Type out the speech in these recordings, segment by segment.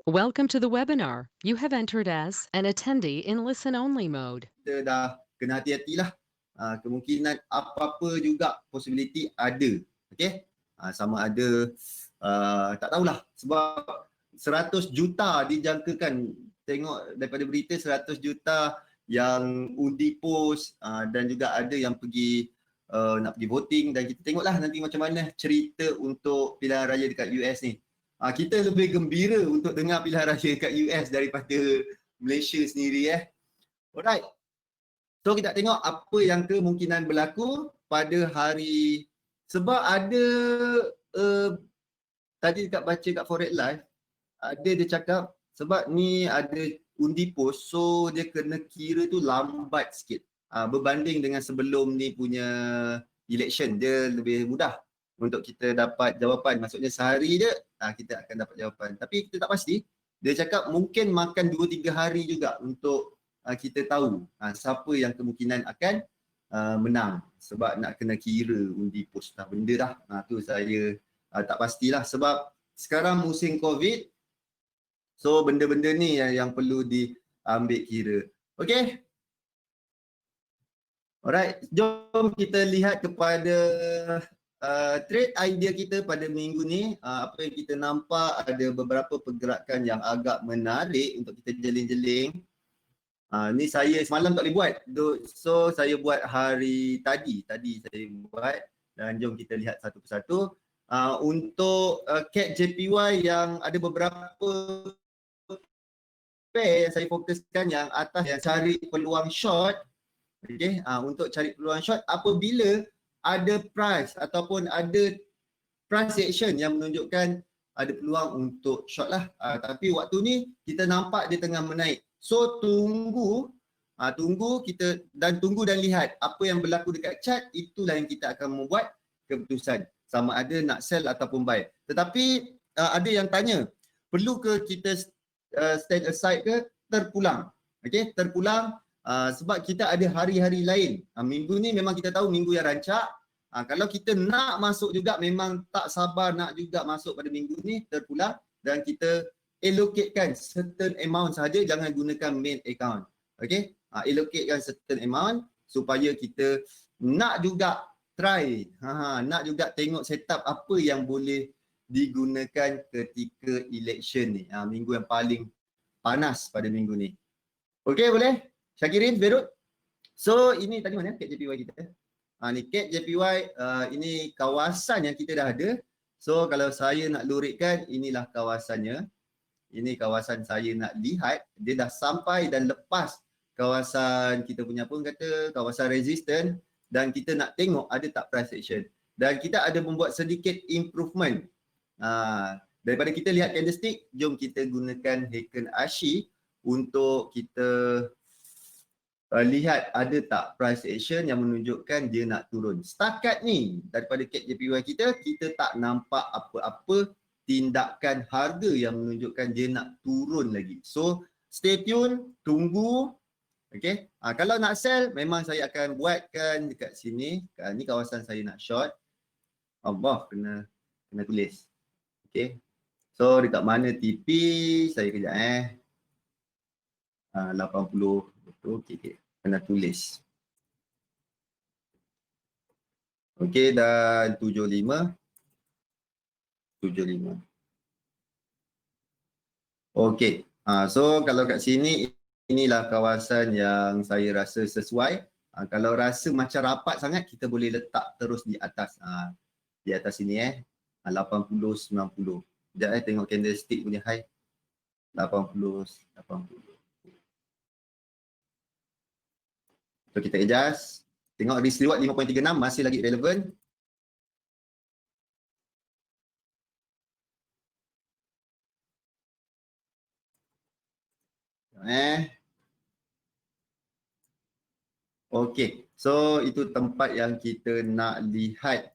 Welcome to the webinar. You have entered as an attendee in listen-only mode. Kita dah kena hati-hatilah. Kemungkinan apa-apa juga possibility ada. Okey? Sama ada tak tahulah sebab 100 juta dijangkakan, tengok daripada berita 100 juta yang undi pos dan juga ada yang pergi nak pergi voting, dan kita tengoklah nanti macam mana cerita untuk pilihan raya dekat US ni. Kita lebih gembira untuk dengar pilihan raya dekat US daripada Malaysia sendiri. Alright. So kita tengok apa yang kemungkinan berlaku pada hari, sebab ada tadi dekat baca kat Forex Live, ada dia cakap sebab ni ada undi pos, so dia kena kira tu lambat sikit berbanding dengan sebelum ni punya election. Dia lebih mudah untuk kita dapat jawapan, maksudnya sehari je kita akan dapat jawapan, tapi kita tak pasti. Dia cakap mungkin makan 2-3 hari juga untuk kita tahu siapa yang kemungkinan akan menang, sebab nak kena kira undi pos benda dah. Tu saya tak pastilah sebab sekarang musim COVID, so benda-benda ni yang perlu diambil kira. Okey. Alright, jom kita lihat kepada trade idea kita pada minggu ni. Apa yang kita nampak, ada beberapa pergerakan yang agak menarik untuk kita jeling-jeling. Ni saya semalam tak boleh buat, so saya buat hari tadi saya buat, dan jom kita lihat satu persatu. Untuk CAD JPY yang ada beberapa pair yang saya fokuskan, yang atas yang cari peluang short. Okay, untuk cari peluang short apabila ada price ataupun ada price action yang menunjukkan ada peluang untuk short lah. Tapi waktu ni kita nampak dia tengah menaik. So tunggu kita tunggu dan lihat apa yang berlaku dekat chart. Itulah yang kita akan membuat keputusan sama ada nak sell ataupun buy. Tetapi ada yang tanya, perlu ke kita stand aside ke terpulang? Okey, terpulang sebab kita ada hari-hari lain. Minggu ni memang kita tahu minggu yang rancak. Kalau kita nak masuk juga, memang tak sabar nak juga masuk pada minggu ni, terpulang, dan kita allocatekan certain amount sahaja, jangan gunakan main account. Okey, allocatekan certain amount supaya kita nak juga try, nak juga tengok setup apa yang boleh digunakan ketika election ni, minggu yang paling panas pada minggu ni. Okey, boleh? Syakirin, Berut. So ini tadi mana CAD JPY kita? Ni CAD JPY, ini kawasan yang kita dah ada. So kalau saya nak lurikkan, inilah kawasannya. Ini kawasan saya nak lihat, dia dah sampai dan lepas kawasan kita punya pun kata kawasan resistant, dan kita nak tengok ada tak price action. Dan kita ada membuat sedikit improvement. Daripada kita lihat candlestick, jom kita gunakan Heiken Ashi untuk kita lihat ada tak price action yang menunjukkan dia nak turun. Setakat ni daripada CAD JPY kita tak nampak apa-apa tindakan harga yang menunjukkan dia nak turun lagi. So stay tune, tunggu. Okey. Kalau nak sell, memang saya akan buatkan dekat sini. Ni kawasan saya nak short. Allah, kena tulis. Okey. So dekat mana TP? Saya kejap 80 betul. Okey. Kena tulis. Okey, dan 75. Okey. So kalau kat sini, inilah kawasan yang saya rasa sesuai. Kalau rasa macam rapat sangat, kita boleh letak terus di atas. Di atas sini 80, 90. Sekejap tengok candlestick punya high. 80. So kita adjust. Tengok risk reward 5.36 masih lagi relevan. Okey. So itu tempat yang kita nak lihat.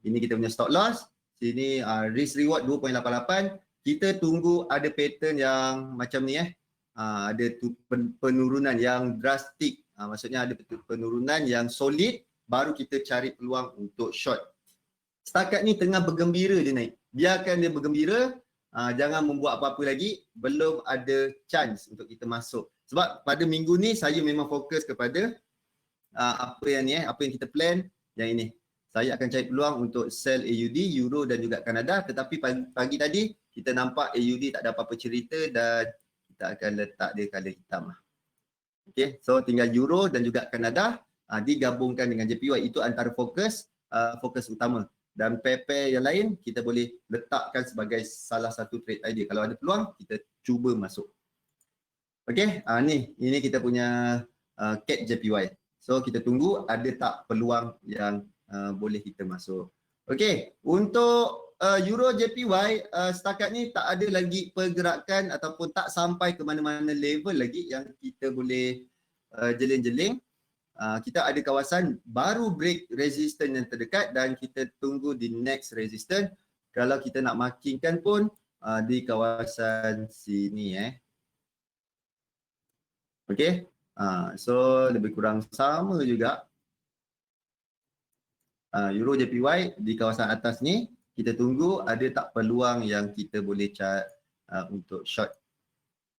Ini kita punya stop loss. Sini risk reward 2.88. Kita tunggu ada pattern yang macam ni ada penurunan yang drastik. Maksudnya ada penurunan yang solid, baru kita cari peluang untuk short. Setakat ni tengah bergembira dia naik. Biarkan dia bergembira. jangan membuat apa-apa lagi, belum ada chance untuk kita masuk. Sebab pada minggu ni saya memang fokus kepada apa yang ni apa yang kita plan yang ini. Saya akan cari peluang untuk sell AUD, Euro dan juga Kanada, tetapi pagi tadi kita nampak AUD tak ada apa-apa cerita dan kita akan letak dia color hitam lah. Okay, so tinggal Euro dan juga Kanada digabungkan dengan JPY, itu antara fokus utama. Dan pair-pair yang lain kita boleh letakkan sebagai salah satu trade idea. Kalau ada peluang kita cuba masuk. Okay, ini kita punya CAD JPY. So kita tunggu ada tak peluang yang boleh kita masuk. Okay, untuk Euro JPY setakat ni tak ada lagi pergerakan ataupun tak sampai ke mana-mana level lagi yang kita boleh jeling-jeling. Kita ada kawasan baru break resistance yang terdekat dan kita tunggu di next resistance. Kalau kita nak markingkan pun di kawasan sini Okay, so lebih kurang sama juga. Euro JPY di kawasan atas ni kita tunggu ada tak peluang yang kita boleh chart untuk short.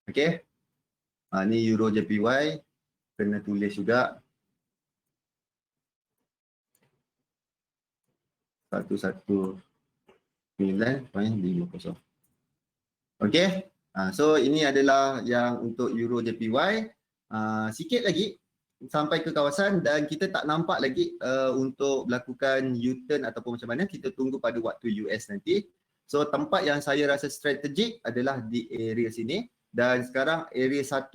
Okay, ni Euro JPY kena tulis juga 119.50. Okay, so ini adalah yang untuk Euro JPY. Sikit lagi sampai ke kawasan dan kita tak nampak lagi untuk melakukan U-turn ataupun macam mana. Kita tunggu pada waktu US nanti. So tempat yang saya rasa strategik adalah di area sini dan sekarang area 1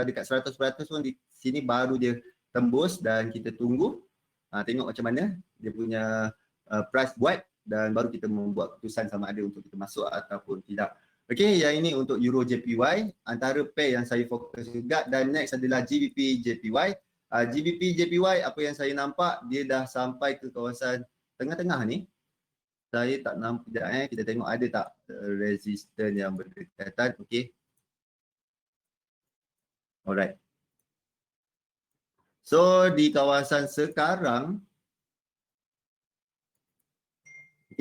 dekat 100% pun di sini baru dia tembus dan kita tunggu tengok macam mana dia punya price buat dan baru kita membuat keputusan sama ada untuk kita masuk ataupun tidak. Okey, yang ini untuk Euro JPY, antara pair yang saya fokus juga. Dan next adalah GBP JPY. GBP JPY apa yang saya nampak dia dah sampai ke kawasan tengah-tengah ni. Saya tak nampak sekejap kita tengok ada tak resistance yang berdekatan. Okey. Alright. So di kawasan sekarang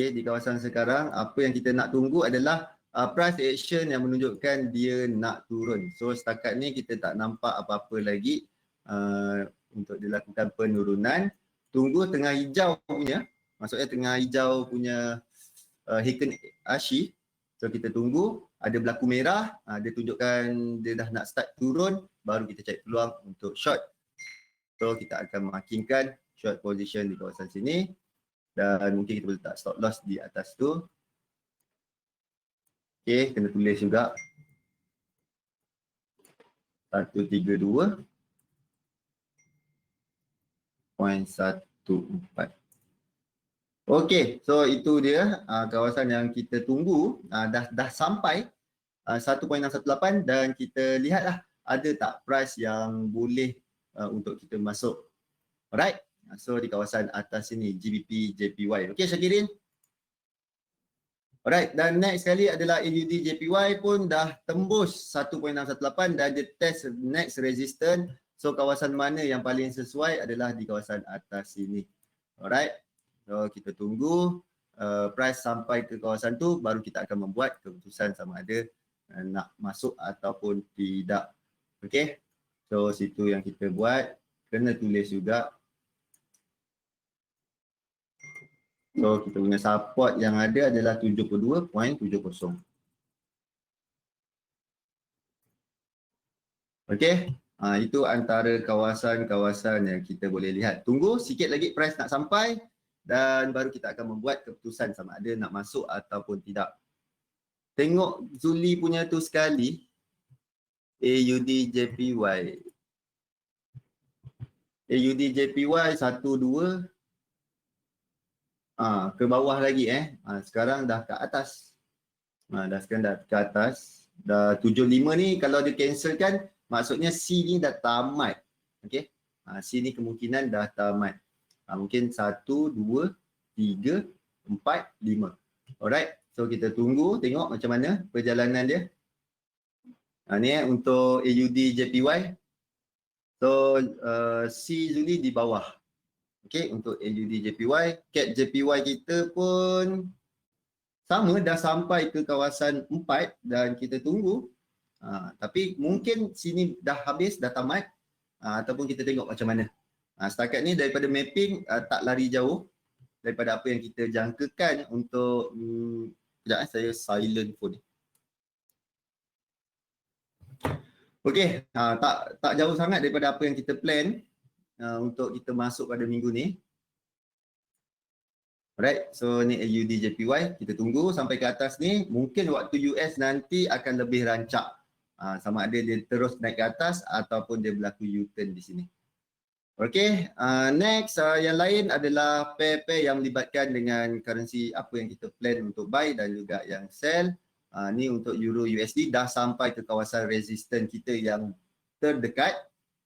di kawasan sekarang apa yang kita nak tunggu adalah price action yang menunjukkan dia nak turun. So setakat ni kita tak nampak apa-apa lagi untuk dilakukan penurunan. Tunggu tengah hijau punya, maksudnya tengah hijau punya Heiken Ashi. So kita tunggu ada berlaku merah, dia tunjukkan dia dah nak start turun, baru kita cari peluang untuk short. So kita akan markingkan short position di kawasan sini. Dan mungkin kita boleh letak stop loss di atas tu. Okay, kena tulis juga 132.14. Okay, so itu dia kawasan yang kita tunggu. Dah sampai 1.618 dan kita lihatlah ada tak price yang boleh untuk kita masuk. Alright. So di kawasan atas sini GBP JPY. Okey Syakirin. Alright, dan next sekali adalah AUD JPY pun dah tembus 1.618 dan dia test next resistance. So kawasan mana yang paling sesuai adalah di kawasan atas sini. Alright. So kita tunggu price sampai ke kawasan tu baru kita akan membuat keputusan sama ada nak masuk ataupun tidak. Okey. So situ yang kita buat, kena tulis juga. So kita punya support yang ada adalah 72.70. Okey, itu antara kawasan-kawasan yang kita boleh lihat. Tunggu sikit lagi price nak sampai dan baru kita akan membuat keputusan sama ada nak masuk ataupun tidak. Tengok Zuli punya tu sekali. AUD JPY. AUD JPY 12 ke bawah lagi sekarang dah ke atas. Sekarang dah ke atas. Dah 75 ni kalau dia cancelkan maksudnya C ni dah tamat. Okey. C ni kemungkinan dah tamat. Mungkin 1 2 3 4 5. Alright. So kita tunggu tengok macam mana perjalanan dia. Ni untuk AUD JPY. So C Zuli di bawah. Okey, untuk AUD JPY, CAD JPY kita pun sama dah sampai ke kawasan 4 dan kita tunggu. Tapi mungkin sini dah habis, dah tamat, ataupun kita tengok macam mana. Setakat ni daripada mapping tak lari jauh daripada apa yang kita jangkakan untuk sekejap saya silent phone. Okey, tak jauh sangat daripada apa yang kita plan untuk kita masuk pada minggu ni. Alright, so ni AUD JPY, kita tunggu sampai ke atas ni. Mungkin waktu US nanti akan lebih rancak. Sama ada dia terus naik ke atas ataupun dia berlaku U-turn di sini. Okey, next yang lain adalah pair-pair yang melibatkan dengan currency apa yang kita plan untuk buy dan juga yang sell. Ni untuk Euro USD dah sampai ke kawasan resistance kita yang terdekat.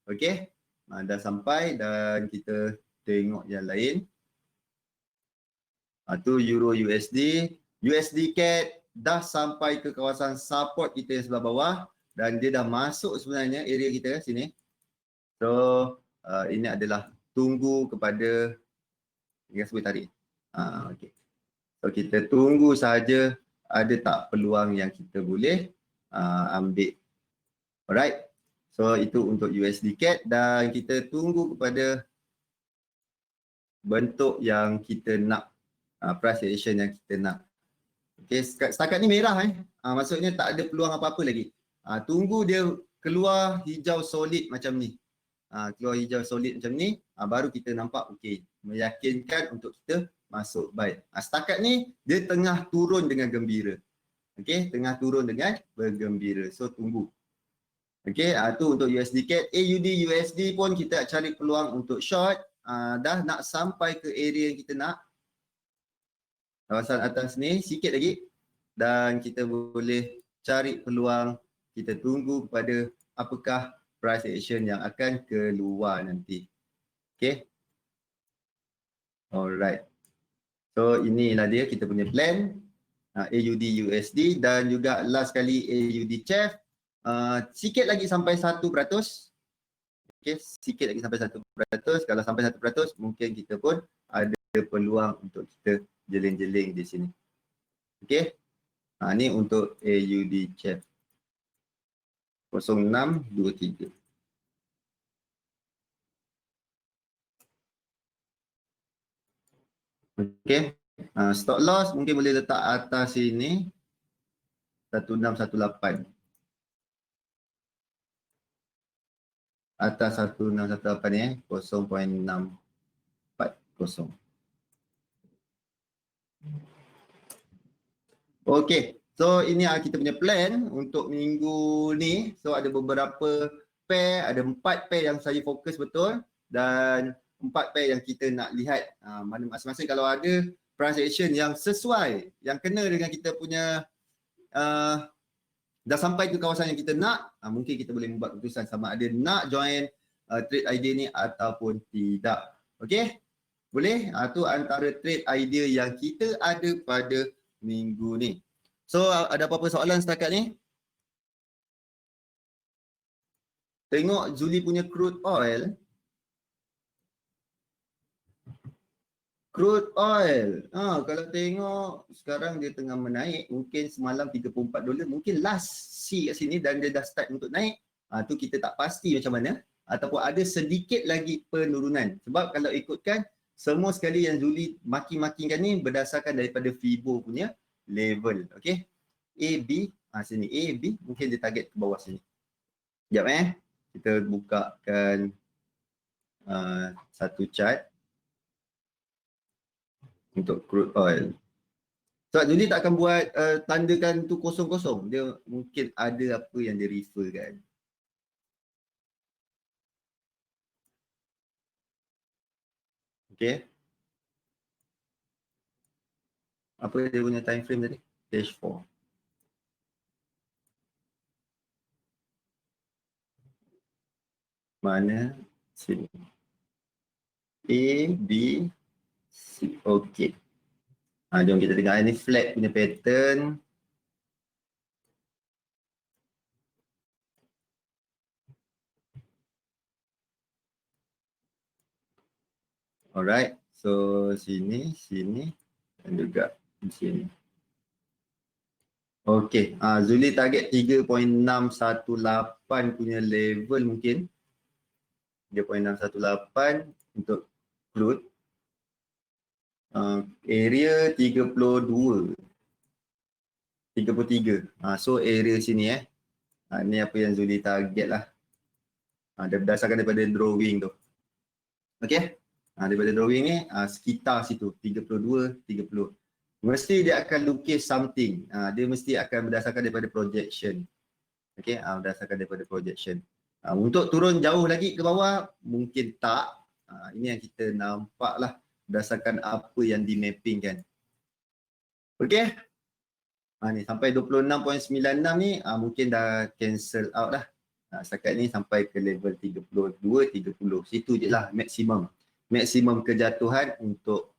Okey, dah sampai dan kita tengok yang lain. Tu Euro USD. USD CAD dah sampai ke kawasan support kita yang sebelah bawah dan dia dah masuk sebenarnya area kita sini. So ini adalah tunggu kepada yang sebut tadi. Okay. So kita tunggu saja ada tak peluang yang kita boleh ambil. Alright. So itu untuk USD CAD dan kita tunggu kepada bentuk yang kita nak, price action yang kita nak. Okay, setakat ni merah maksudnya tak ada peluang apa-apa lagi. Tunggu dia keluar hijau solid macam ni. Keluar hijau solid macam ni, baru kita nampak okey, meyakinkan untuk kita masuk buy. Setakat ni dia tengah turun dengan gembira. Okey, tengah turun dengan bergembira. So tunggu. Okey, tu untuk USD CAD. AUD USD pun kita cari peluang untuk short. Dah nak sampai ke area yang kita nak. Kawasan atas ni sikit lagi dan kita boleh cari peluang, kita tunggu kepada apakah price action yang akan keluar nanti. Okay. Alright. So inilah dia kita punya plan. AUD USD dan juga last kali AUD CHF. Sikit lagi sampai 1%. Okay, sikit lagi sampai 1%. Kalau sampai 1% mungkin kita pun ada peluang untuk kita jeling-jeling di sini. Okey. Ni untuk AUD CHF 0623. Okey. Stop loss mungkin boleh letak atas sini 1618. Atas 1618 ni 0.640. Okey, so ini kita punya plan untuk minggu ni. So ada beberapa pair, ada 4 pair yang saya fokus betul dan 4 pair yang kita nak lihat mana masing-masing kalau ada price action yang sesuai, yang kena dengan kita punya dah sampai ke kawasan yang kita nak, mungkin kita boleh membuat keputusan sama ada nak join trade idea ni ataupun tidak. Okey? Boleh? Tu antara trade idea yang kita ada pada minggu ni. So ada apa-apa soalan setakat ni? Tengok Zuli punya crude oil. Crude oil. Kalau tengok sekarang dia tengah menaik, mungkin semalam $34, mungkin last C kat sini dan dia dah start untuk naik. Tu kita tak pasti macam mana ataupun ada sedikit lagi penurunan. Sebab kalau ikutkan semua sekali yang Zuli maki-makikan ni berdasarkan daripada Fibo punya level. Okey. A, B, sini A, B, mungkin dia target ke bawah sini. Sekejap kita bukakan satu chart untuk crude oil. Sebab Zuli tak akan buat tandakan tu kosong-kosong. Dia mungkin ada apa yang dia refer kan. Okey. Apa dia punya time frame tadi? Dash 4. Mana? Sini. A, B, C. Okey. Jom kita tengok ni flat punya pattern. Alright. So sini, sini dan juga di sini. Okey, Zuli target 3.618 punya level mungkin. 3.618 untuk crude. Area 32. 33. So area sini ni apa yang Zuli target lah. Dia berdasarkan daripada drawing tu. Okey. Daripada drawing ni sekitar situ 32, 30. Mesti dia akan lukis something. Dia mesti akan berdasarkan daripada projection. Okey, berdasarkan daripada projection. Untuk turun jauh lagi ke bawah mungkin tak. Ini yang kita nampak lah berdasarkan apa yang di mapping kan. Okey. Ni sampai 26.96 ni mungkin dah cancel out dah. Setakat ni sampai ke level 32, 30. Situ je lah maksimum. Maksimum kejatuhan untuk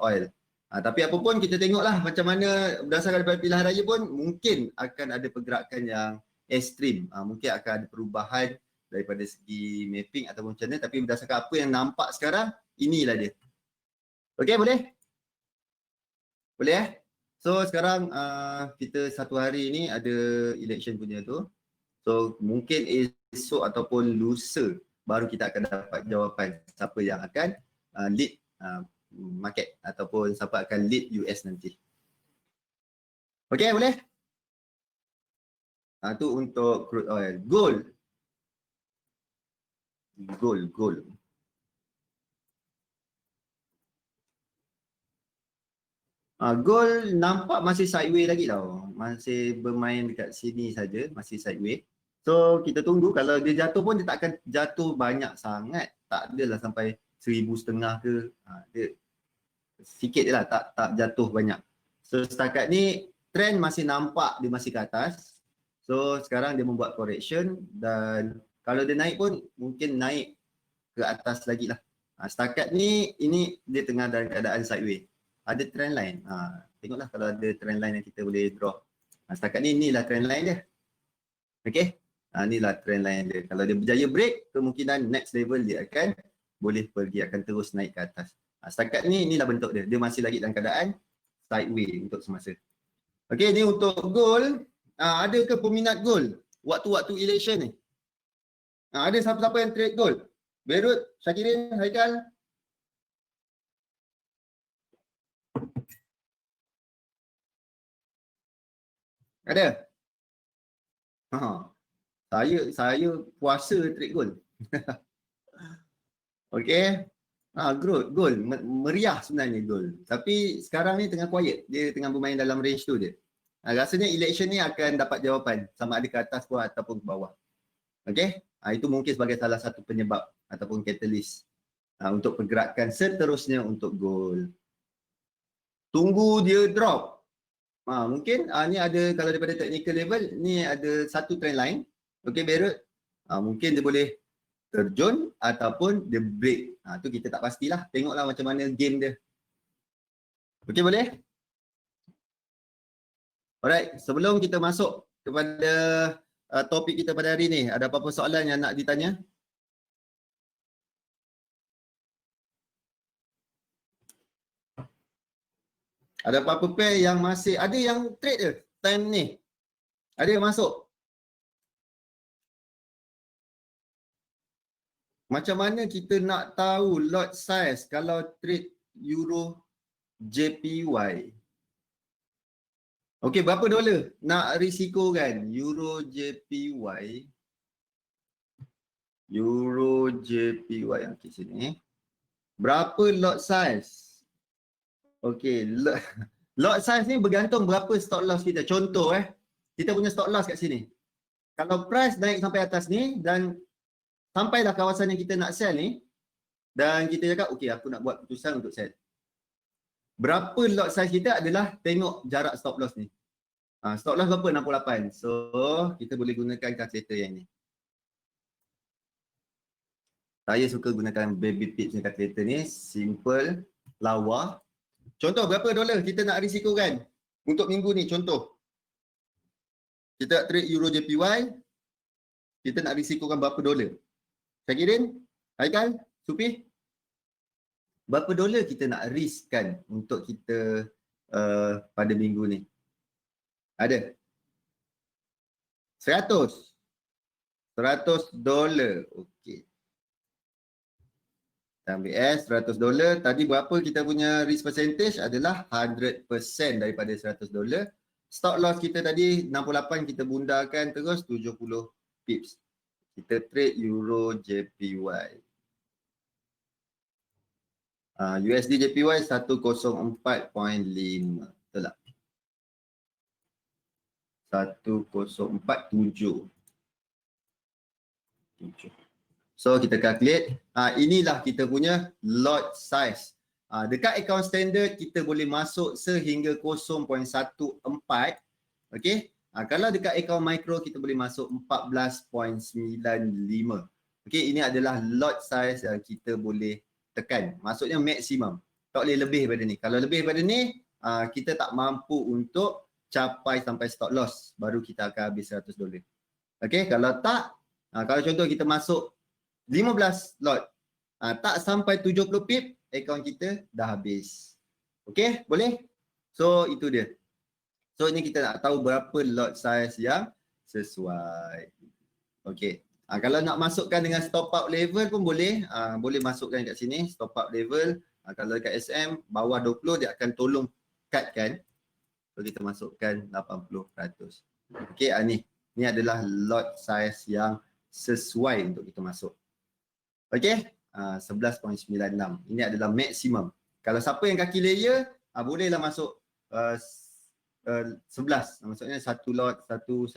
oil. Tapi apa pun kita tengoklah macam mana berdasarkan daripada pilihan raya pun mungkin akan ada pergerakan yang ekstrim. Mungkin akan ada perubahan daripada segi mapping ataupun macam mana. Tapi berdasarkan apa yang nampak sekarang, inilah dia. Okey, boleh? Boleh So sekarang kita satu hari ni ada election punya tu. So mungkin esok ataupun lusa baru kita akan dapat jawapan siapa yang akan lead market ataupun siapa akan lead US nanti. Okey, boleh? Tu untuk crude oil. Gold. Gold nampak masih sideways lagi tau. Masih bermain dekat sini saja, masih sideways. So kita tunggu, kalau dia jatuh pun dia tak akan jatuh banyak sangat. Tak adalah sampai 1,500 ke. Dia sikit je lah, tak jatuh banyak. So setakat ni trend masih nampak dia masih ke atas. So sekarang dia membuat correction dan kalau dia naik pun mungkin naik ke atas lagi lah. Setakat ni ini dia tengah dalam keadaan sideways. Ada trend line. Tengoklah kalau ada trend line yang kita boleh draw. Setakat ni inilah trend line dia. Okey. Inilah trend line dia. Kalau dia berjaya break, kemungkinan next level dia akan boleh pergi, akan terus naik ke atas. Setakat ni inilah bentuk dia. Dia masih lagi dalam keadaan sideways untuk semasa. Okey, ni untuk gold. Ada ke peminat gold waktu-waktu election ni? Ada siapa-siapa yang trade gold? Beirut, Syakirin, Haikal? Ada? Saya puasa trade gold. Okey. Gold meriah sebenarnya gold. Tapi sekarang ni tengah quiet. Dia tengah bermain dalam range tu je. Rasanya election ni akan dapat jawapan sama ada ke atas pun ataupun ke bawah. Okey. Itu mungkin sebagai salah satu penyebab ataupun catalyst untuk pergerakan seterusnya untuk gold. Tunggu dia drop. Mungkin ni ada, kalau daripada technical level ni ada satu trend line. Okey, Beirut. Mungkin dia boleh terjun ataupun dia break. Tu kita tak pastilah. Tengoklah macam mana game dia. Okey, boleh? Alright, sebelum kita masuk kepada topik kita pada hari ni, ada apa-apa soalan yang nak ditanya? Ada apa-apa pair yang masih, ada yang trade ke time ni? Ada yang masuk? Macam mana kita nak tahu lot size kalau trade Euro JPY? Okey, berapa dolar nak risiko kan? Euro JPY. Okey, sini. Berapa lot size? Okey, lot size ni bergantung berapa stop loss kita. Contoh kita punya stop loss kat sini. Kalau price naik sampai atas ni dan sampailah kawasan yang kita nak sell ni dan kita cakap okey, aku nak buat keputusan untuk sell. Berapa lot size kita adalah tengok jarak stop loss ni. Stop loss berapa? 68. So, kita boleh gunakan calculator yang ni. Saya suka gunakan Baby Pips ni, calculator ni. Simple, lawa. Contoh, berapa dolar kita nak risikokan untuk minggu ni? Contoh. Kita nak trade Euro JPY. Kita nak risikokan berapa dolar? Syakirin? Haikal? Supi? Berapa dolar kita nak riskkan untuk kita pada minggu ni? Ada. 100. $100. Okey. Kita ambil $100. Tadi berapa kita punya risk percentage adalah 100% daripada $100. Stop loss kita tadi 68, kita bundarkan terus 70 pips. Kita trade Euro JPY. USD JPY 104.5. Betul tak? 1047. So kita calculate, inilah kita punya lot size. Dekat account standard kita boleh masuk sehingga 0.14. Okey. Kalau dekat account micro kita boleh masuk 14.95. Okey, ini adalah lot size yang kita boleh tekan. Maksudnya maksimum. Tak boleh lebih daripada ni. Kalau lebih daripada ni, kita tak mampu untuk capai sampai stop loss. Baru kita akan habis $100. Okey, kalau tak, kalau contoh kita masuk 15 lot, tak sampai 70 pip, akaun kita dah habis. Okey, boleh? So, itu dia. So, ini kita nak tahu berapa lot size yang sesuai. Okey. Kalau nak masukkan dengan stop out level pun boleh. Boleh masukkan kat sini, stop out level. Kalau dekat SM, bawah 20, dia akan tolong cutkan. So, kita masukkan 80%. Okey, ni. Ni adalah lot size yang sesuai untuk kita masuk. Okey, 11.96. Ini adalah maksimum. Kalau siapa yang kaki layer, bolehlah masuk 11. Maksudnya satu lot, satu,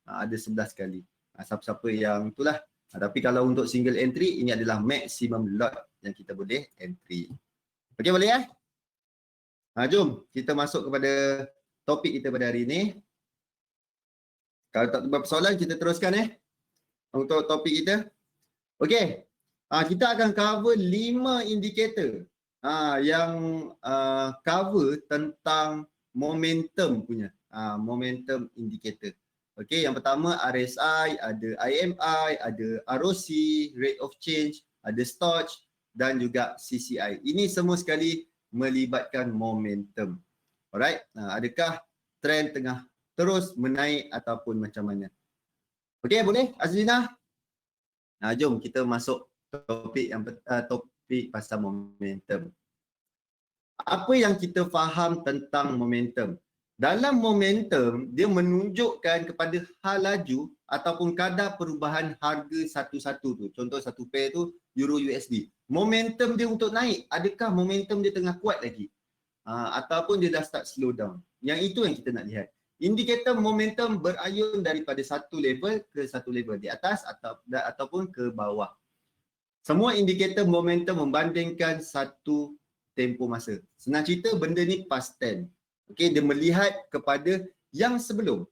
ada 11 kali. Siapa-siapa yang itulah. Tapi kalau untuk single entry, ini adalah maksimum lot yang kita boleh entry. Okey, boleh ya? Jom kita masuk kepada topik kita pada hari ini. Kalau tak ada persoalan, kita teruskan untuk topik kita. Okey, kita akan cover 5 indikator yang cover tentang momentum punya. Momentum indicator. Okey, yang pertama RSI, ada IMI, ada ROC, rate of change, ada STOCH dan juga CCI. Ini semua sekali melibatkan momentum. Alright, adakah trend tengah terus menaik ataupun macam mana? Okey, boleh Azlina? Jom kita masuk topik yang topik pasal momentum. Apa yang kita faham tentang momentum? Dalam momentum, dia menunjukkan kepada hal laju ataupun kadar perubahan harga satu-satu tu. Contoh satu pair tu Euro USD. Momentum dia untuk naik, adakah momentum dia tengah kuat lagi? Ataupun dia dah start slow down. Yang itu yang kita nak lihat. Indikator momentum berayun daripada satu level ke satu level di atas ataupun ke bawah. Semua indikator momentum membandingkan satu tempoh masa. Senang cerita benda ni past tense. Okey, dia melihat kepada yang sebelum.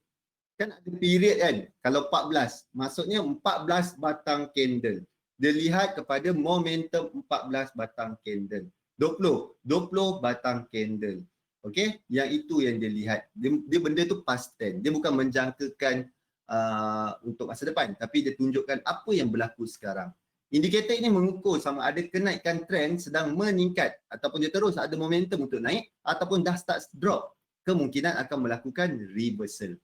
Kan ada period kan, kalau 14, maksudnya 14 batang candle. Dia lihat kepada momentum 14 batang candle. 20 batang candle. Okey, yang itu yang dia lihat. Dia benda tu past tense. Dia bukan menjangkakan untuk masa depan, tapi dia tunjukkan apa yang berlaku sekarang. Indikator ini mengukur sama ada kenaikan trend sedang meningkat ataupun dia terus ada momentum untuk naik ataupun dah start drop. Kemungkinan akan melakukan reversal.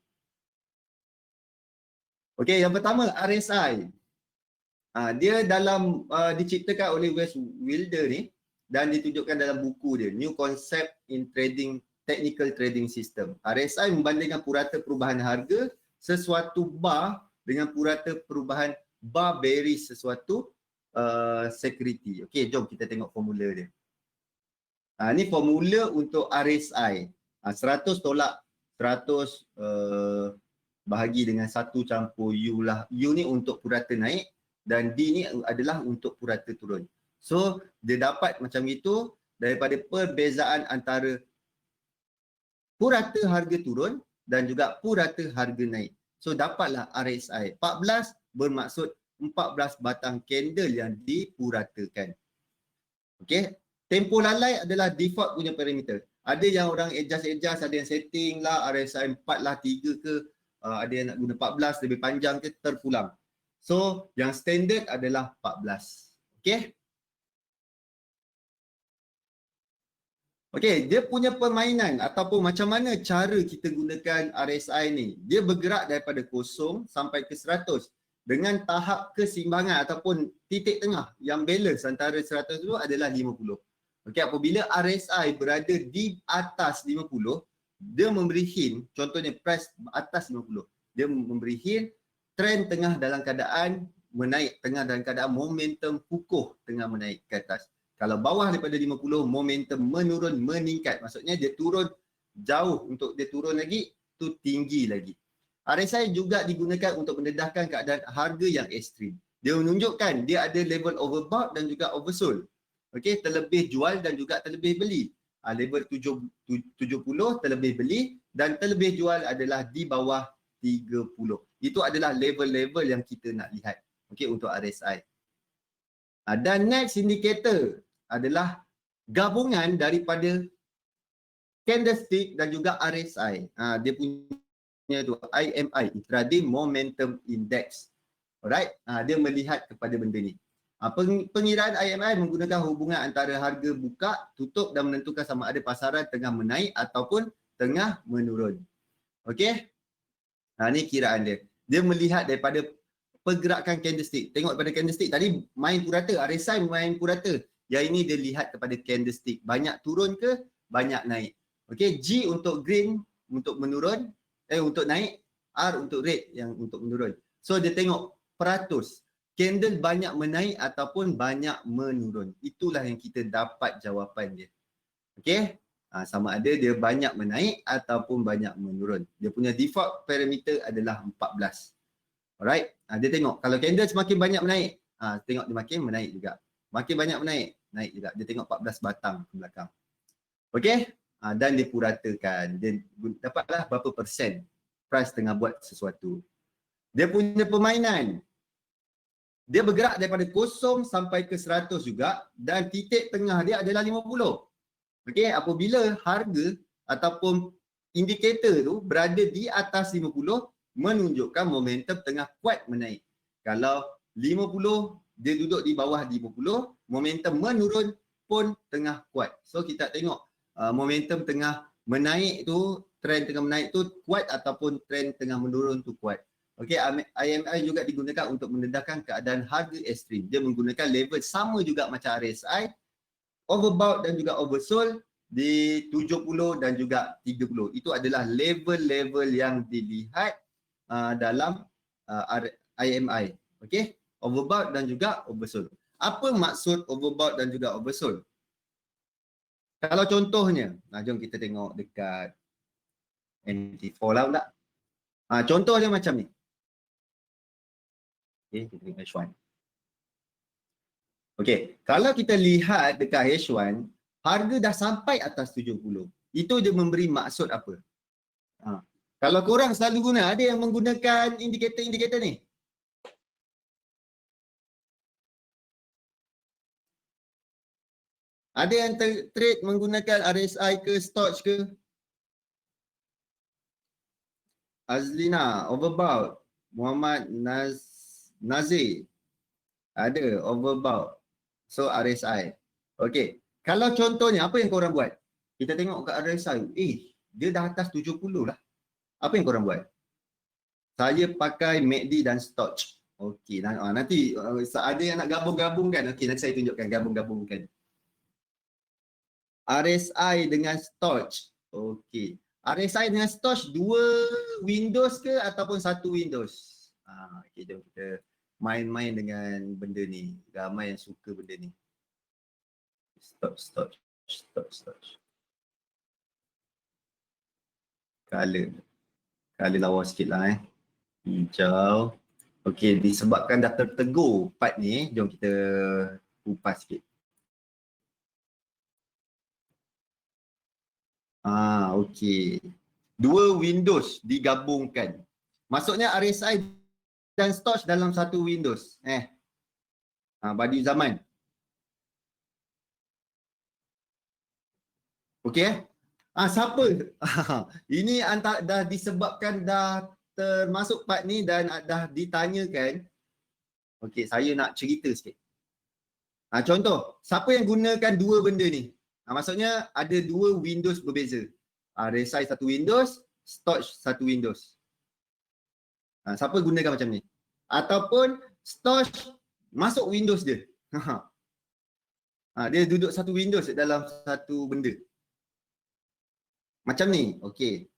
Okey, yang pertama RSI. Dia dalam diciptakan oleh Wes Wilder ni dan ditunjukkan dalam buku dia New Concept in Trading Technical Trading System. RSI membandingkan purata perubahan harga sesuatu bar dengan purata perubahan bar bearish sesuatu security. Okey, jom kita tengok formula dia. Ni formula untuk RSI. 100 tolak 100 bahagi dengan 1 campur U lah. U ni untuk purata naik dan D ni adalah untuk purata turun. So, dia dapat macam itu daripada perbezaan antara purata harga turun dan juga purata harga naik. So, dapatlah RSI. 14 bermaksud 14 batang candle yang dipuratakan. Okey. Tempoh lalai adalah default punya parameter. Ada yang orang adjust, ada yang setting lah RSI 4 lah, 3 ke, ada yang nak guna 14 lebih panjang ke, terpulang. So, yang standard adalah 14. Okey. Okey, dia punya permainan ataupun macam mana cara kita gunakan RSI ni. Dia bergerak daripada 0 sampai ke 100 dengan tahap keseimbangan ataupun titik tengah yang balance antara 100 tu adalah 50. Okey, apabila RSI berada di atas 50, dia memberi hint, contohnya price atas 50. Dia memberi hint trend tengah dalam keadaan menaik, tengah dalam keadaan momentum kukuh tengah menaik ke atas. Kalau bawah daripada 50, momentum menurun meningkat. Maksudnya dia turun jauh, untuk dia turun lagi, tu tinggi lagi. RSI juga digunakan untuk mendedahkan keadaan harga yang ekstrim. Dia menunjukkan dia ada level overbought dan juga oversold. Okey, terlebih jual dan juga terlebih beli. Level 70 terlebih beli dan terlebih jual adalah di bawah 30. Itu adalah level-level yang kita nak lihat. Okey, untuk RSI. Dan next indicator adalah gabungan daripada candlestick dan juga RSI. Dia punya tu IMI, Intraday Momentum Index. Alright, dia melihat kepada benda ni. Pengiraan IMI menggunakan hubungan antara harga buka, tutup dan menentukan sama ada pasaran tengah menaik ataupun tengah menurun. Okey. Ni kiraan dia. Dia melihat daripada pergerakan candlestick. Tengok daripada candlestick tadi main purata, RSI main purata. Yang ini dia lihat kepada candlestick. Banyak turun ke, banyak naik. Okey, G untuk green untuk menurun, untuk naik, R untuk red yang untuk menurun. So dia tengok peratus. Candle banyak menaik ataupun banyak menurun. Itulah yang kita dapat jawapan dia. Okey? Sama ada dia banyak menaik ataupun banyak menurun. Dia punya default parameter adalah 14. Alright? Dia tengok kalau candle semakin banyak menaik, tengok dia makin menaik juga. Makin banyak menaik, naik juga. Dia tengok 14 batang ke belakang. Okey? Dan dia puratakan. Dia dapatlah berapa persen price tengah buat sesuatu. Dia punya permainan. Dia bergerak daripada 0 sampai ke 100 juga dan titik tengah dia adalah 50. Okey, apabila harga ataupun indikator tu berada di atas 50, menunjukkan momentum tengah kuat menaik. Kalau 50 dia duduk di bawah 50, momentum menurun pun tengah kuat. So kita tengok momentum tengah menaik tu, trend tengah menaik tu kuat ataupun trend tengah menurun tu kuat. Okey, IMI juga digunakan untuk mendedahkan keadaan harga ekstrim. Dia menggunakan level sama juga macam RSI, overbought dan juga oversold di 70 dan juga 30. Itu adalah level-level yang dilihat dalam IMI. Okey, overbought dan juga oversold. Apa maksud overbought dan juga oversold? Kalau contohnya, jom kita tengok dekat MT4 lah pula. Contoh dia macam ni. Okey, kita tengok H1. Okey, kalau kita lihat dekat H1, harga dah sampai atas 70. Itu dia memberi maksud apa? Kalau korang selalu guna, ada yang menggunakan indikator-indikator ni? Ada yang trade menggunakan RSI ke, Stoch ke? Azlina, overbought. Muhammad Nazir. Ada, overbought. So RSI. Okey. Kalau contohnya, apa yang korang buat? Kita tengok kat RSI. Dia dah atas 70 lah. Apa yang korang buat? Saya pakai MACD dan Stoch. Okey. Nanti ada yang nak gabung-gabungkan. Okey, nanti saya tunjukkan gabung-gabungkan. RSI dengan Stoch. Okey. RSI dengan Stoch 2 Windows ke ataupun 1 Windows? Okey, jom kita main-main dengan benda ni. Ramai yang suka benda ni. Stoch. Color lawa sikit lah hijau. Okey, disebabkan dah tertegur part ni, jom kita kupas sikit. Okey. 2 Windows digabungkan. Maksudnya RSI dan Stoch dalam satu Windows. Badu zaman. Okey. Siapa? Ini dah disebabkan dah termasuk part ni dan dah ditanyakan. Okey, saya nak cerita sikit. Contoh, siapa yang gunakan dua benda ni? Maksudnya ada dua Windows berbeza. RSI satu Windows, Storch satu Windows. Siapa gunakan macam ni? Ataupun Storch masuk Windows dia. Dia duduk satu Windows dalam satu benda. Macam ni. Okey.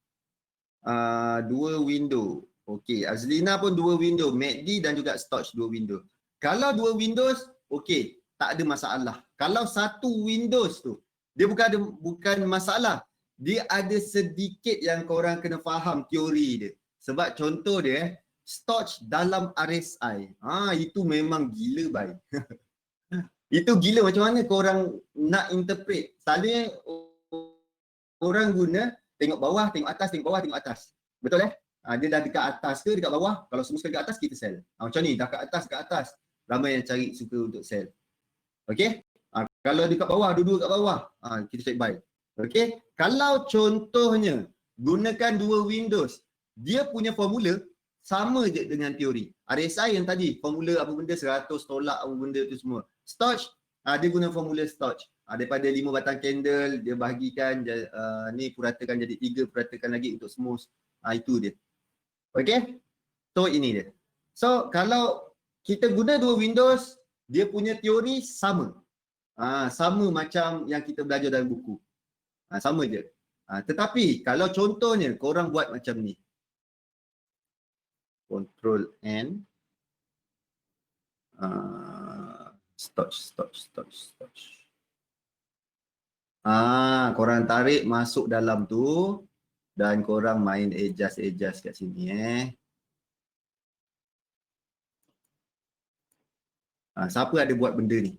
Dua window. Okey. Azlina pun dua window. MACD dan juga Storch dua window. Kalau dua Windows, okey. Tak ada masalah. Kalau satu Windows tu, dia bukan masalah. Dia ada sedikit yang korang kena faham teori dia. Sebab contoh dia, Storch dalam RSI. Itu memang gila baik. Itu gila macam mana korang nak interpret. Selalunya orang guna tengok bawah, tengok atas, tengok bawah, tengok atas. Betul dia dah dekat atas ke dekat bawah? Kalau semua sekali dekat atas, kita sell. Macam ni, dah kat atas. Ramai yang cari suka untuk sell. Okey? Kalau dekat bawah, duduk kat bawah, kita check buy. Okey? Kalau contohnya gunakan dua Windows, dia punya formula sama je dengan teori. RSI yang tadi, formula apa benda 100 tolak apa benda tu semua. Storch, dia guna formula Storch. Daripada 5 batang candle, dia bahagikan ni puratakan jadi 3, puratakan lagi untuk smooth. Itu dia. Okey? So ini dia. So kalau kita guna dua Windows, dia punya teori sama. Sama macam yang kita belajar dalam buku. Sama je. Tetapi kalau contohnya korang buat macam ni. Control N. Storch. Korang tarik masuk dalam tu dan korang main adjust kat sini Siapa ada buat benda ni?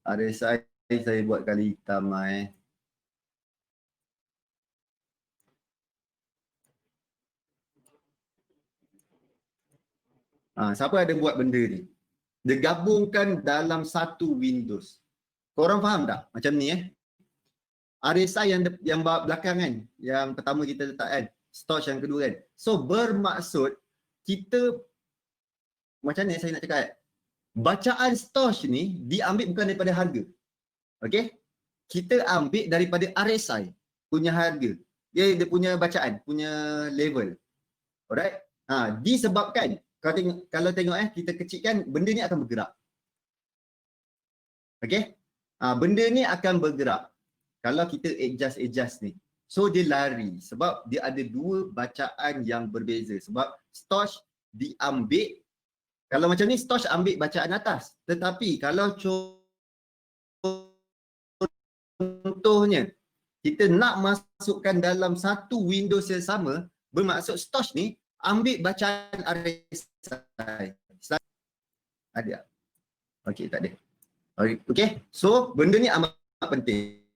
RSI saya buat kali hitam Siapa ada buat benda ni? Dia gabungkan dalam satu Windows. Korang faham tak? Macam ni RSI yang belakang kan? Yang pertama kita letak kan? Storch yang kedua kan? So bermaksud kita macam ni saya nak cakap bacaan Storch ni diambil bukan daripada harga. Okey? Kita ambil daripada RSI punya harga. Dia punya bacaan, punya level. Alright? Disebabkan kalau tengok kita kecilkan, benda ni akan bergerak. Okey? Benda ni akan bergerak kalau kita adjust ni. So dia lari sebab dia ada dua bacaan yang berbeza. Sebab Storch diambil, kalau macam ni Storch ambil bacaan atas. Tetapi kalau contohnya kita nak masukkan dalam satu Windows yang sama, bermaksud Storch ni ambil bacaan RSI. Ada? Okey, tak ada. Okey, so benda ni amat penting.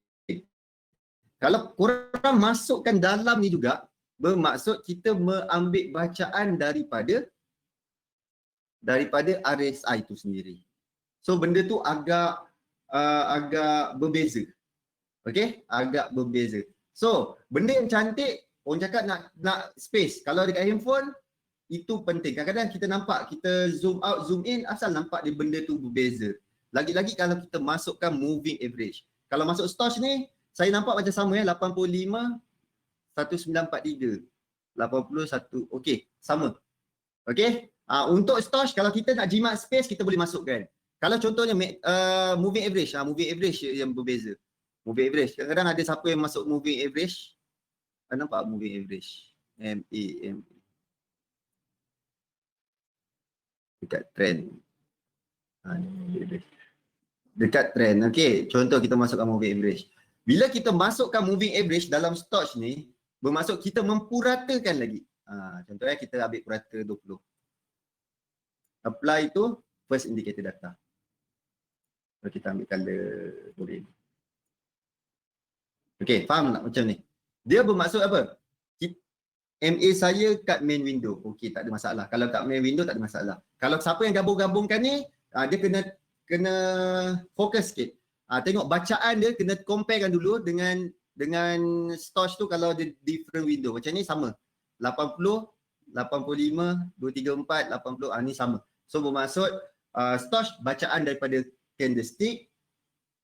Kalau korang masukkan dalam ni juga, bermaksud kita mengambil bacaan daripada RSI itu sendiri. So benda tu agak berbeza. Okey, agak berbeza. So benda yang cantik, orang cakap nak space. Kalau dekat handphone, itu penting. Kadang-kadang kita nampak, kita zoom out, zoom in, asal nampak dia benda tu berbeza. Lagi-lagi kalau kita masukkan moving average. Kalau masuk Storch ni, saya nampak macam sama 85, 1943. 81, okey, sama. Okey, untuk Storch kalau kita nak jimat space, kita boleh masukkan. Kalau contohnya moving average yang berbeza. Moving average, kadang-kadang ada siapa yang masuk moving average. Nampak moving average? MA. Dekat trend. Dekat trend. Okey, contoh kita masukkan moving average. Bila kita masukkan moving average dalam Storch ni, bermaksud kita mempuratakan lagi. Contohnya kita ambil purata 20. Apply tu first indicator data. Kalau kita ambil color boleh. Okey, faham tak macam ni? Dia bermaksud apa? MA saya kat main window. Okey, tak ada masalah. Kalau kat main window tak ada masalah. Kalau siapa yang gabung-gabungkan ni, dia kena fokus sikit. Tengok bacaan dia kena comparekan dulu dengan dengan Stoch tu kalau ada different window. Macam ni sama. 80, 85, 234, 80, ni sama. So bermaksud Stoch bacaan daripada candlestick,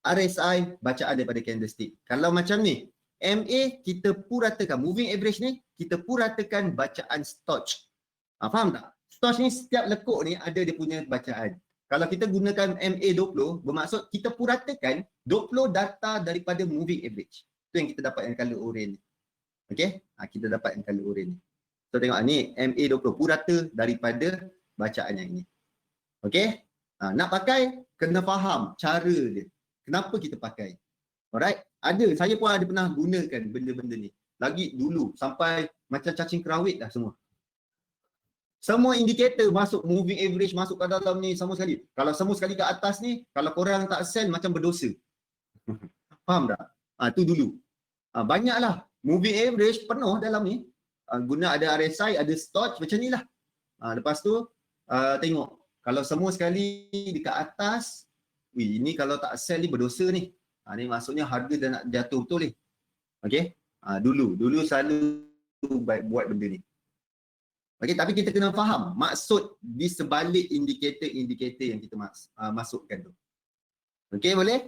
RSI bacaan daripada candlestick. Kalau macam ni, MA kita puratakan, moving average ni kita puratakan bacaan Stoch. Faham tak? Stoch ni setiap lekuk ni ada dia punya bacaan. Kalau kita gunakan MA20, bermaksud kita puratakan 20 data daripada moving average. Itu yang kita dapat yang color orange ni. Okey? Kita dapat yang color orange ni. So tengok ni MA20 purata daripada bacaan yang ini. Okey? Nak pakai kena faham cara dia. Kenapa kita pakai? Alright? Ada, saya pun ada pernah gunakan benda-benda ni. Lagi dulu sampai macam cacing kerawit dah semua. Semua indikator masuk moving average, masuk ke dalam ni semua sekali. Kalau semua sekali ke atas ni, kalau korang tak sell macam berdosa. Faham tak? Tu dulu. Banyaklah. Moving average penuh dalam ni. Guna ada RSI, ada Stoch macam ni lah. Lepas tu tengok. Kalau semua sekali dekat atas, ini kalau tak sell ni berdosa ni. Ni maksudnya harga dah nak jatuh betul ni. Okay? Dulu selalu buat benda ni. Okay, tapi kita kena faham maksud di sebalik indikator-indikator yang kita masukkan tu. Okay, boleh?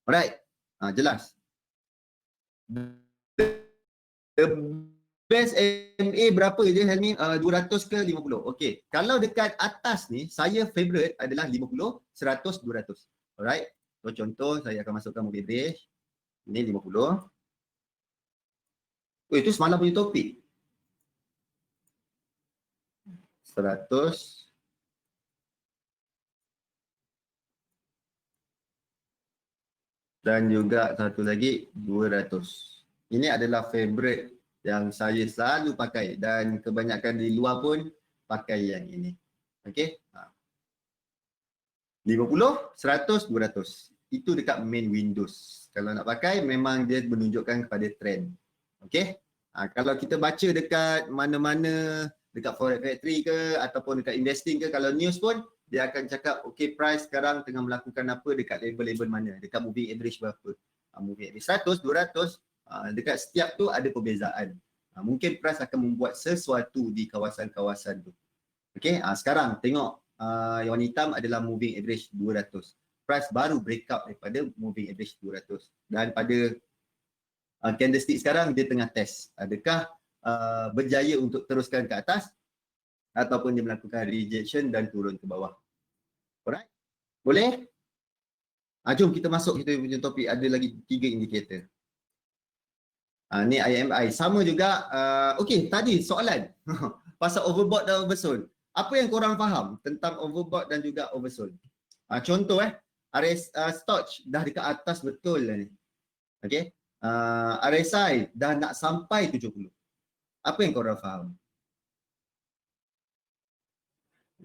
Alright. Jelas. The best MA berapa je Helmi? 200 ke 50? Okay. Kalau dekat atas ni, saya favorite adalah 50, 100, 200. Alright. So contoh, saya akan masukkan moving average. Ini 50. Itu semalam punya topik. 100. Dan juga satu lagi 200. Ini adalah favorite yang saya selalu pakai dan kebanyakan di luar pun pakai yang ini. Okey. 50, 100, 200. Itu dekat main windows. Kalau nak pakai memang dia menunjukkan kepada trend. Okey. Kalau kita baca dekat mana-mana, dekat Forex Factory ke ataupun dekat investing ke, kalau news pun dia akan cakap okay, price sekarang tengah melakukan apa dekat level-level mana, dekat moving average berapa. Moving average 100, 200, dekat setiap tu ada perbezaan. Mungkin price akan membuat sesuatu di kawasan-kawasan tu. Okay, sekarang tengok yang warna hitam adalah moving average 200. Price baru breakout daripada moving average 200. Dan pada candlestick sekarang dia tengah test. Adakah berjaya untuk teruskan ke atas ataupun dia melakukan rejection dan turun ke bawah. Alright? Boleh? Jom kita masuk kita punya topik. Ada lagi 3 indikator. Ni IMI. Sama juga. Okey, tadi soalan pasal overbought dan oversold. Apa yang korang faham tentang overbought dan juga oversold? Contoh Stoch dah dekat atas betul lah ni. Okey. RSI dah nak sampai 70. Apa yang korang faham?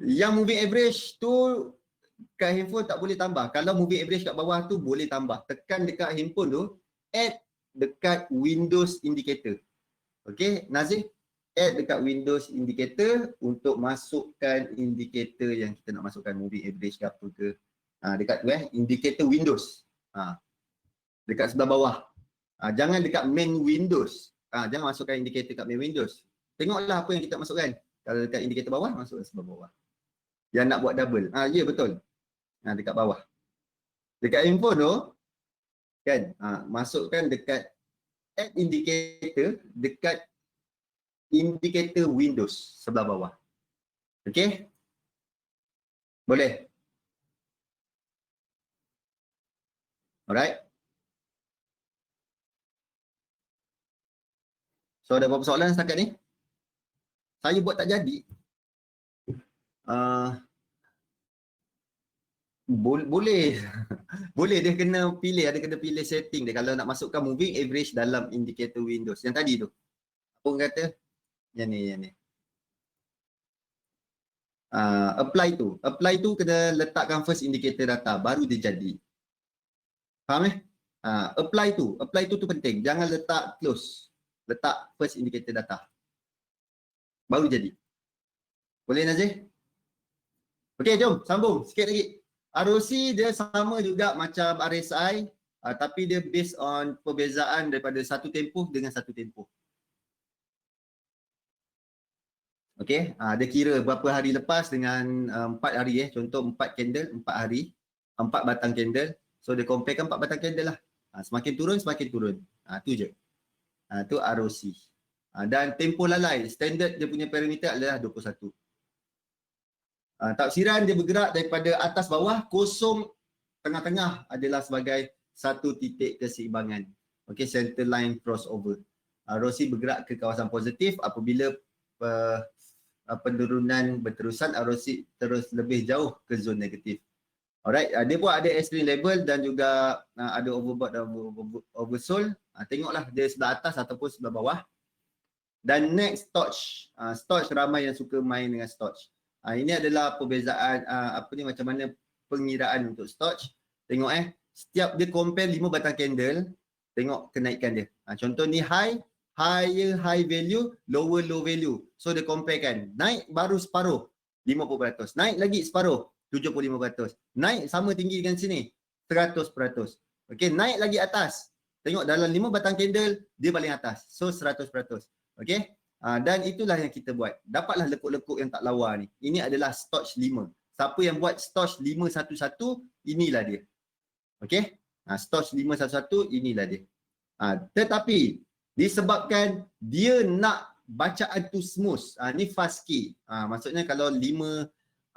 Yang moving average tu kat handphone tak boleh tambah. Kalau moving average kat bawah tu boleh tambah. Tekan dekat handphone tu, add dekat Windows indicator. Okey, Nazif, add dekat Windows indicator untuk masukkan indikator yang kita nak masukkan, moving average ke apa ke. Dekat tu indicator Windows. Dekat sebelah bawah. Jangan dekat main Windows. Jangan masukkan indikator kat main Windows. Tengoklah apa yang kita masukkan. Kalau dekat indikator bawah, masukkan sebelah bawah. Yang nak buat double. Ya betul. Dekat bawah. Dekat handphone tu, kan, masukkan dekat add indicator dekat indikator Windows sebelah bawah. Okey? Boleh? Alright. So ada berapa soalan setakat ni? Saya buat tak jadi. Boleh. Boleh, dia kena pilih, ada kena pilih setting dia kalau nak masukkan moving average dalam indikator Windows. Yang tadi tu. Apa orang kata? Yang ni. Apply tu kena letakkan first indicator data baru dia jadi. Faham Apply tu penting. Jangan letak close. Letak first indicator data. Baru jadi. Boleh Nazir? Okey, jom sambung sikit lagi. ROC dia sama juga macam RSI. tapi dia based on perbezaan daripada satu tempoh dengan satu tempoh. Okey, dia kira berapa hari lepas dengan 4 hari contoh 4 candle 4 hari, 4 batang candle. So dia comparekan 4 batang candle lah. Semakin turun semakin turun. Tu je. Tu ROC. Dan tempoh lalai, standard dia punya parameter adalah 21. Tafsiran dia bergerak daripada atas bawah, kosong tengah-tengah adalah sebagai satu titik keseimbangan. Okey, center line crossover. ROC bergerak ke kawasan positif apabila penurunan berterusan, ROC terus lebih jauh ke zon negatif. Alright, dia pun ada extreme level dan juga ada overbought dan oversold. Tengoklah dia sebelah atas ataupun sebelah bawah. Dan next, Stoch. Stoch ramai yang suka main dengan Stoch. Ini adalah perbezaan macam mana pengiraan untuk Stoch. Tengok setiap dia compare 5 batang candle, tengok kenaikan dia. Contoh ni higher high value, lower low value. So dia compare kan, naik baru separuh 50%, naik lagi separuh 75%, naik sama tinggi dengan sini 100%. Okey, naik lagi atas. Tengok dalam 5 batang candle dia paling atas. So 100%. Okey. Dan itulah yang kita buat. Dapatlah lekuk-lekuk yang tak lawa ni. Ini adalah Stoch 5. Siapa yang buat Stoch 511, inilah dia. Okey. Stoch 511 inilah dia. Tetapi disebabkan dia nak bacaan tu smooth. Ni fast key. Maksudnya kalau 5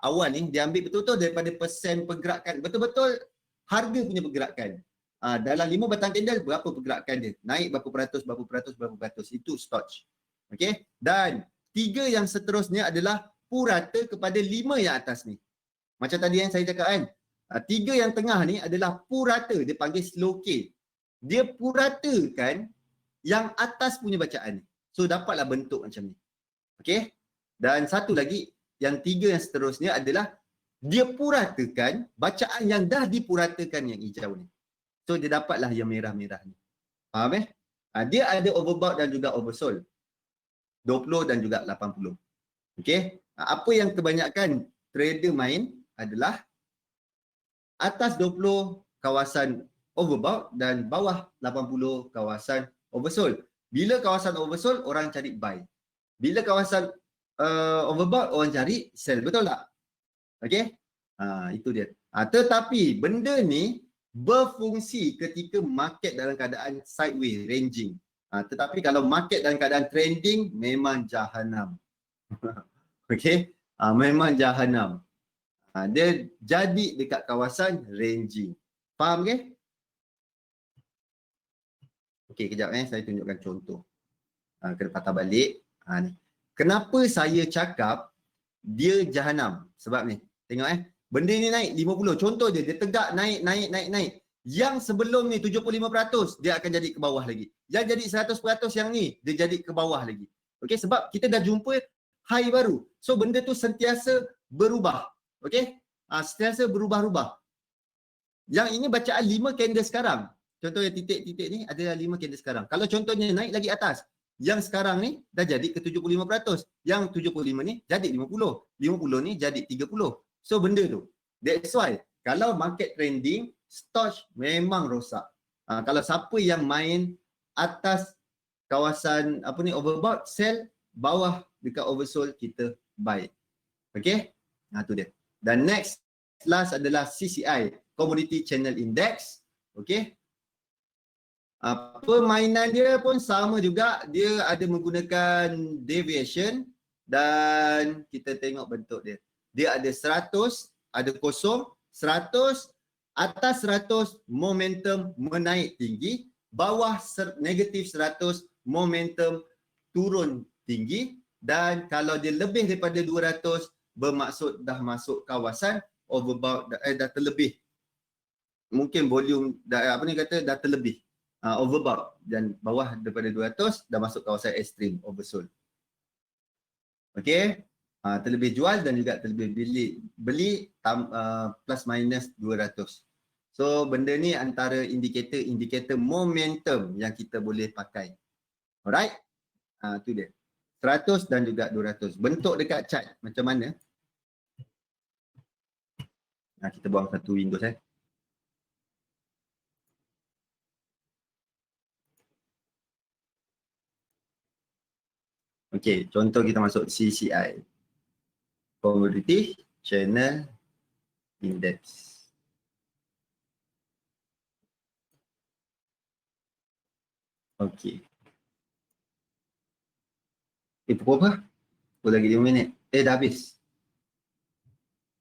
awal ni dia ambil betul-betul daripada persen pergerakan. Betul-betul harga punya pergerakan. Dalam 5 batang candle berapa pergerakan dia? Naik berapa peratus, berapa peratus, berapa peratus. Itu Stoch. Okey. Dan 3 yang seterusnya adalah purata kepada 5 yang atas ni. Macam tadi yang saya cakap kan. 3 yang tengah ni adalah purata. Dia panggil slow K. Dia puratakan yang atas punya bacaan ni. So dapatlah bentuk macam ni. Okey. Dan satu lagi, yang 3 yang seterusnya adalah dia puratakan bacaan yang dah dipuratakan yang hijau ni. So dia dapatlah yang merah-merah ni. Faham dia ada overbought dan juga oversold. 20 dan juga 80. Okey. Apa yang kebanyakan trader main adalah atas 20 kawasan overbought dan bawah 80 kawasan oversold. Bila kawasan oversold, orang cari buy. Bila kawasan overbought, orang cari sell. Betul tak? Okey. Itu dia. Tetapi benda ni berfungsi ketika market dalam keadaan sideways, ranging. Tetapi kalau market dalam keadaan trending, memang jahanam. Okey. Memang jahanam. Dia jadi dekat kawasan ranging. Faham ke? Okey, kejap saya tunjukkan contoh. Kena patah balik. Ni. Kenapa saya cakap dia jahanam? Sebab ni. Tengok benda ni naik 50. Contoh je, dia tegak naik. Yang sebelum ni 75%, dia akan jadi ke bawah lagi. Yang jadi 100% yang ni, dia jadi ke bawah lagi. Okey, sebab kita dah jumpa high baru. So benda tu sentiasa berubah. Okey? Sentiasa berubah-ubah. Yang ini bacaan 5 candle sekarang. Contoh yang titik-titik ni adalah 5 candle sekarang. Kalau contohnya naik lagi atas, yang sekarang ni dah jadi ke 75%. Yang 75 ni jadi 50. 50 ni jadi 30. So benda tu. That's why kalau market trending, Stoch memang rosak. Kalau siapa yang main atas kawasan overbought, sell, bawah dekat oversold, kita buy. Okey? Tu dia. Dan next, last adalah CCI, Commodity Channel Index. Okey? Permainan dia pun sama juga. Dia ada menggunakan deviation dan kita tengok bentuk dia. Dia ada 100, ada kosong, 100, atas 100 momentum menaik tinggi, bawah negatif 100 momentum turun tinggi, dan kalau dia lebih daripada 200 bermaksud dah masuk kawasan overbought, dah terlebih. Mungkin volume dah dah terlebih overbought, dan bawah daripada 200 dah masuk kawasan extreme oversold. Okey. Terlebih jual dan juga terlebih beli plus minus 200. So benda ni antara indikator momentum yang kita boleh pakai. Alright? Tu dia. 100 dan juga 200. Bentuk dekat chart macam mana? Kita buang satu Windows Okey, contoh kita masuk CCI. Commodity Channel Index. Okey. Pukul apa? Pukul lagi 5 minit. Dah habis.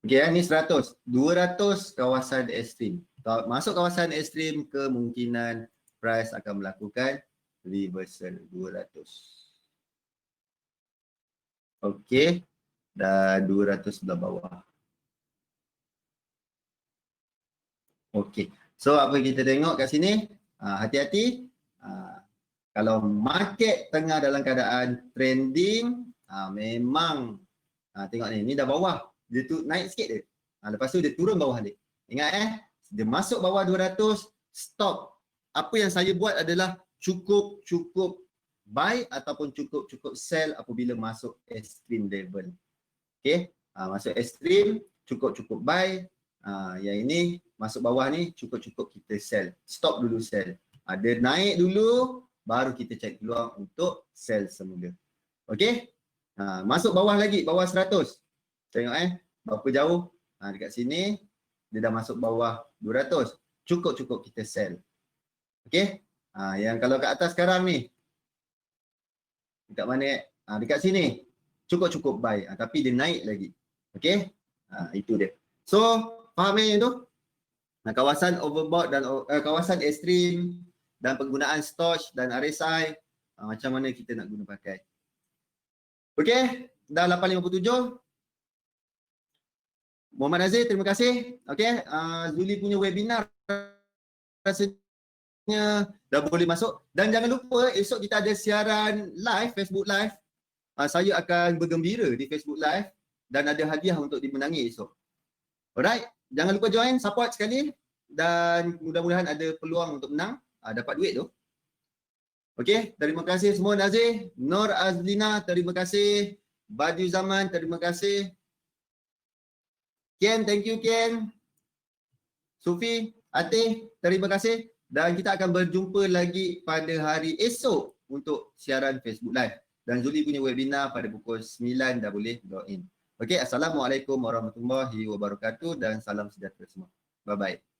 Okey, ni 100. 200 kawasan ekstrim. Masuk kawasan ekstrim, kemungkinan price akan melakukan reversal 200. Okey, dan 200 sebelah bawah. Okey, so apa kita tengok kat sini, hati-hati. Kalau market tengah dalam keadaan trending, memang tengok ni dah bawah. Dia tu naik sikit dia. Lepas tu dia turun bawah dia. Ingat dia masuk bawah 200, stop. Apa yang saya buat adalah cukup buy ataupun cukup sell apabila masuk extreme level. Okey, masuk extreme cukup buy. Yang ini masuk bawah ni cukup kita sell. Stop dulu sell. Dia naik dulu baru kita cari peluang untuk sell semula. Okey? Masuk bawah lagi, bawah 100. Tengok berapa jauh? Dekat sini dia dah masuk bawah 200. Cukup kita sell. Okey? Yang kalau kat atas sekarang ni, dekat mana? Dekat sini. Cukup buy. Tapi dia naik lagi. Okey? Itu dia. So, faham yang tu? Kawasan overbought dan kawasan ekstrim dan penggunaan Stoch dan RSI, macam mana kita nak guna pakai. Okey, dah 8.57. Muhammad Nazir, terima kasih. Okey, Zuli punya webinar rasanya dah boleh masuk. Dan jangan lupa esok kita ada siaran live, Facebook Live. Saya akan bergembira di Facebook Live dan ada hadiah untuk dimenangi esok. Alright, jangan lupa join, support sekali dan mudah-mudahan ada peluang untuk menang, dapat duit tu. Okey, terima kasih semua Nazir. Nur Azlina, terima kasih. Badiu Zaman, terima kasih. Ken, thank you Ken. Sufi, Atih, terima kasih. Dan kita akan berjumpa lagi pada hari esok untuk siaran Facebook Live. Dan Zuli punya webinar pada pukul 9 dah boleh log in. Okey, Assalamualaikum warahmatullahi wabarakatuh dan salam sejahtera semua. Bye-bye.